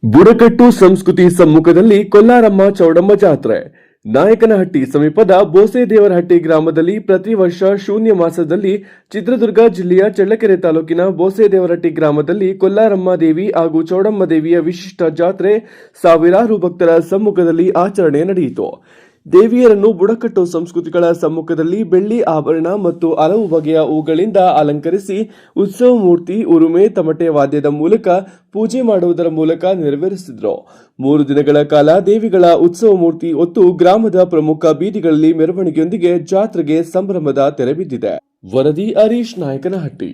ಬುಡಕಟ್ಟು ಸಂಸ್ಕೃತಿ ಸಮ್ಮುಖದಲ್ಲಿ ಕೊಲ್ಲಾರಮ್ಮ ಚೌಡಮ್ಮ ಜಾತ್ರೆ. ನಾಯಕನಹಟ್ಟಿ ಸಮೀಪದ ಬೋಸೇದೇವರಹಟ್ಟಿ ಗ್ರಾಮದಲ್ಲಿ ಪ್ರತಿ ವರ್ಷ ಶೂನ್ಯ ಮಾಸದಲ್ಲಿ ಚಿತ್ರದುರ್ಗ ಜಿಲ್ಲೆಯ ಚಳ್ಳಕೆರೆ ತಾಲೂಕಿನ ಬೋಸೇದೇವರಹಟ್ಟಿ ಗ್ರಾಮದಲ್ಲಿ ಕೊಲ್ಲಾರಮ್ಮ ದೇವಿ ಹಾಗೂ ಚೌಡಮ್ಮ ದೇವಿಯ ವಿಶಿಷ್ಟ ಜಾತ್ರೆ ಸಾವಿರಾರು ಭಕ್ತರ ಸಮ್ಮುಖದಲ್ಲಿ ಆಚರಣೆ ನಡೆಯಿತು. ದೇವಿಯರನ್ನು ಬುಡಕಟ್ಟು ಸಂಸ್ಕೃತಿಗಳ ಸಮ್ಮುಖದಲ್ಲಿ ಬೆಳ್ಳಿ ಆಭರಣ ಮತ್ತು ಹಲವು ಬಗೆಯ ಹೂಗಳಿಂದ ಅಲಂಕರಿಸಿ ಉತ್ಸವ ಮೂರ್ತಿ, ಉರುಮೆ, ತಮಟೆ ವಾದ್ಯದ ಮೂಲಕ ಪೂಜೆ ಮಾಡುವುದರ ಮೂಲಕ ನೆರವೇರಿಸಿದರು. 3 ದಿನಗಳ ಕಾಲ ದೇವಿಗಳ ಉತ್ಸವ ಮೂರ್ತಿ ಹೊತ್ತು ಗ್ರಾಮದ ಪ್ರಮುಖ ಬೀದಿಗಳಲ್ಲಿ ಮೆರವಣಿಗೆಯೊಂದಿಗೆ ಜಾತ್ರೆಗೆ ಸಂಭ್ರಮದ ತೆರೆ ಬಿದ್ದಿದೆ. ವರದಿ ಹರೀಶ್ ನಾಯಕನಹಟ್ಟಿ.